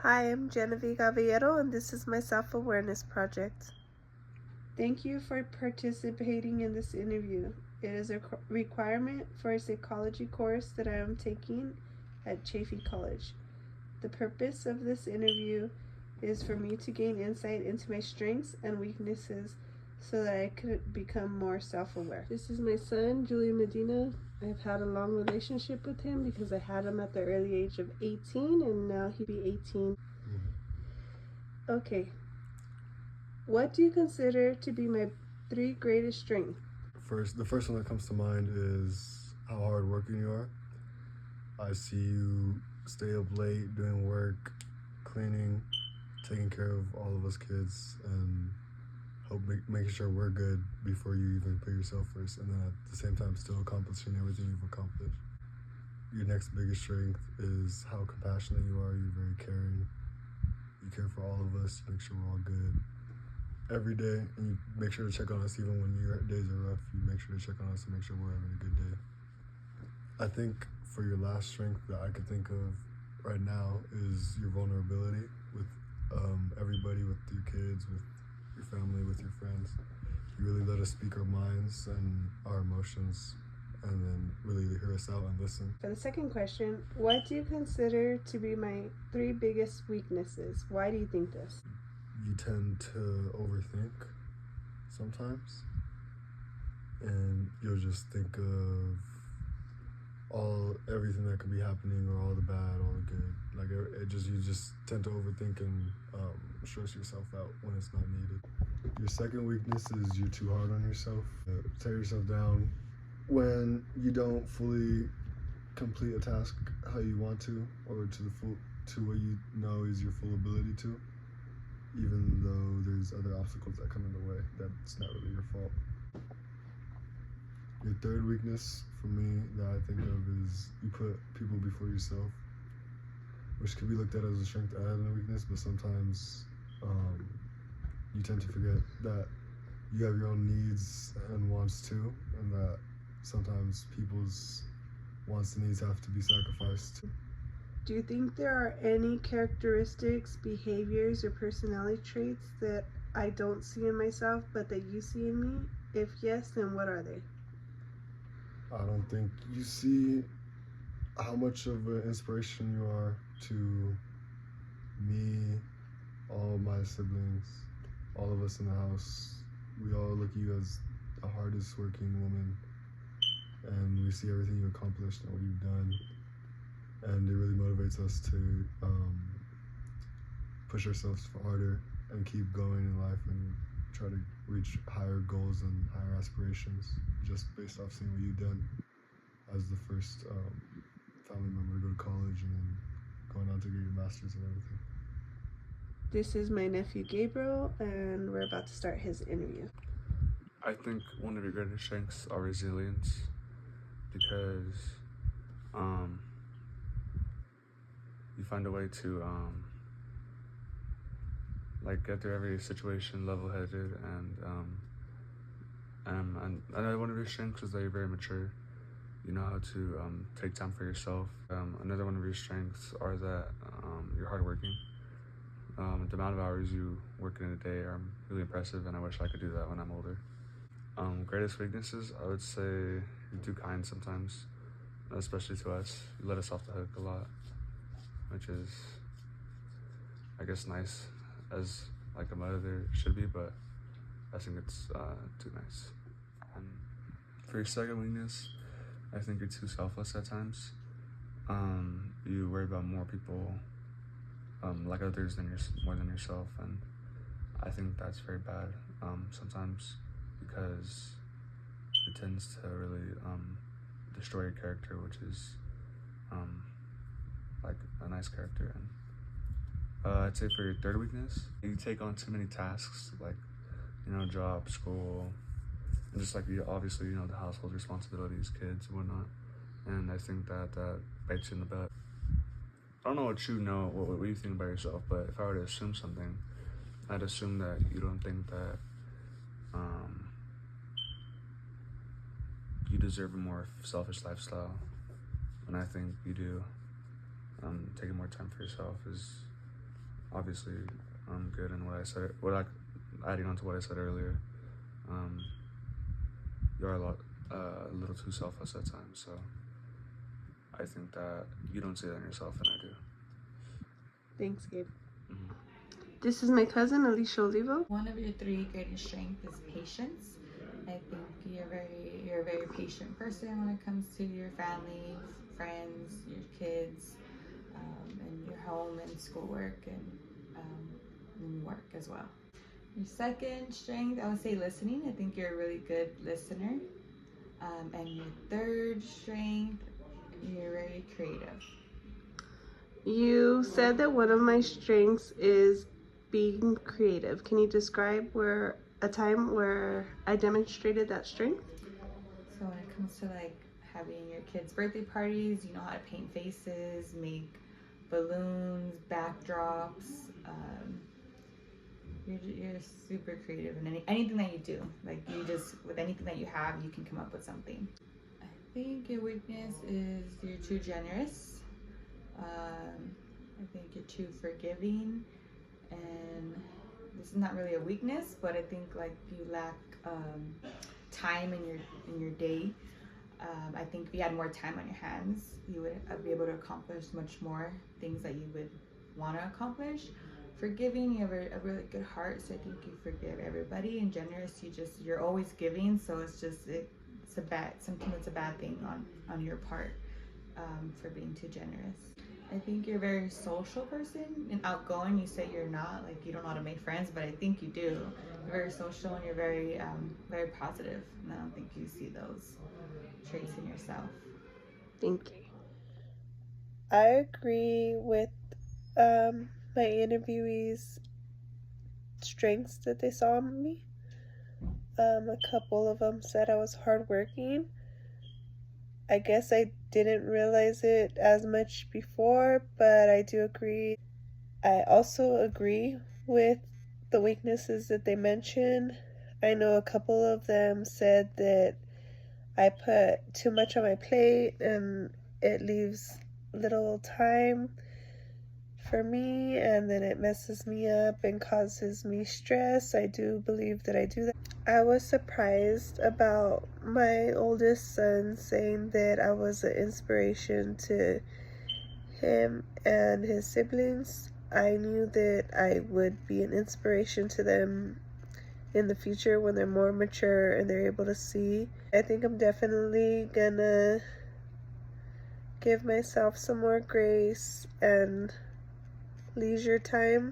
Hi, I'm Genevieve Caballero, and this is my self-awareness project. Thank you for participating in this interview. It is a requirement for a psychology course that I am taking at Chaffey College. The purpose of this interview is for me to gain insight into my strengths and weaknesses so that I could become more self-aware. This is my son, Julian Medina. I've had a long relationship with him because I had him at the early age of 18, and now he'll be 18. Okay. What do you consider to be my 3 greatest strengths? The first one that comes to mind is how hardworking you are. I see you stay up late doing work, cleaning, taking care of all of us kids, and making sure we're good before you even put yourself first, and then at the same time still accomplishing everything you've accomplished. Your next biggest strength is how compassionate you are. You're very caring. You care for all of us. You make sure we're all good every day, and you make sure to check on us even when your days are rough. You make sure to check on us and make sure we're having a good day. I think for your last strength that I could think of right now is your vulnerability with everybody, with your kids, with your family, with your friends. You really let us speak our minds and our emotions, and then really hear us out and listen. For the second question, what do you consider to be my 3 biggest weaknesses? Why do you think this? You tend to overthink sometimes, and you'll just think of everything that could be happening, or all the bad, all the good. Like you just tend to overthink and stress yourself out when it's not needed. Your second weakness is you're too hard on yourself. Tear yourself down when you don't fully complete a task how you want to, or to what you know is your full ability to, even though there's other obstacles that come in the way. That's not really your fault. Your third weakness for me that I think of is you put people before yourself, which could be looked at as a strength and a weakness, but sometimes you tend to forget that you have your own needs and wants too, and that sometimes people's wants and needs have to be sacrificed. Do you think there are any characteristics, behaviors, or personality traits that I don't see in myself but that you see in me? If yes, then what are they? I don't think you see how much of an inspiration you are to me, all my siblings, all of us in the house. We all look at you as the hardest working woman, and we see everything you accomplished and what you've done, and it really motivates us to push ourselves harder and keep going in life and try to reach higher goals and higher aspirations, just based off seeing what you've done as the first family member to go to college and then going on to get your master's and everything. This is my nephew Gabriel, and we're about to start his interview. I think one of your greatest strengths are resilience, because you find a way to get through every situation level-headed, and another one of your strengths is that you're very mature. You know how to take time for yourself. Another one of your strengths are that you're hardworking. The amount of hours you work in a day are really impressive, and I wish I could do that when I'm older. Greatest weaknesses, I would say you're too kind sometimes, especially to us. You let us off the hook a lot, which is, I guess, nice as like a mother should be, but I think it's too nice. And for your second weakness, I think you're too selfless at times. You worry about more people, like others, more than yourself, and I think that's very bad sometimes, because it tends to really destroy your character, which is like a nice character. And I'd say for your third weakness, you take on too many tasks, like job, school, and just obviously the household responsibilities, kids and whatnot. And I think that bites you in the butt. I don't know what what you think about yourself, but if I were to assume something, I'd assume that you don't think that you deserve a more selfish lifestyle, and I think you do. Taking more time for yourself is obviously good. And adding on to what I said earlier, you are a little too selfless at times. So I think that you don't see that in yourself, and I do. Thanks, Gabe. This is my cousin, Alicia Olivo. One of your 3 greatest strengths is patience. I think you're a very patient person when it comes to your family, friends, your kids, and your home and schoolwork and work as well. Your second strength, I would say listening. I think you're a really good listener. And your third strength, you're very creative. You said that one of my strengths is being creative. Can you describe a time where I demonstrated that strength? So when it comes to like having your kids' birthday parties, you know how to paint faces, make balloons, backdrops. You're super creative in anything that you do. Like with anything that you have, you can come up with something. I think your weakness is you're too generous. I think you're too forgiving, and this is not really a weakness, but I think like you lack time in your day. I think if you had more time on your hands, you would be able to accomplish much more things that you would want to accomplish. Forgiving, you have a really good heart, so I think you forgive everybody. And generous, you're always giving, so sometimes it's a bad thing on your part for being too generous. I think you're a very social person and outgoing. You say you're not, like you don't know how to make friends, but I think you do. You're very social and you're very very positive, and I don't think you see those traits in yourself. Thank you. I agree with my interviewees' strengths that they saw in me. A couple of them said I was hardworking. I guess I didn't realize it as much before, but I do agree. I also agree with the weaknesses that they mentioned. I know a couple of them said that I put too much on my plate and it leaves little time for me, and then it messes me up and causes me stress. I do believe that I do that. I was surprised about my oldest son saying that I was an inspiration to him and his siblings. I knew that I would be an inspiration to them in the future when they're more mature and they're able to see. I think I'm definitely gonna give myself some more grace and leisure time.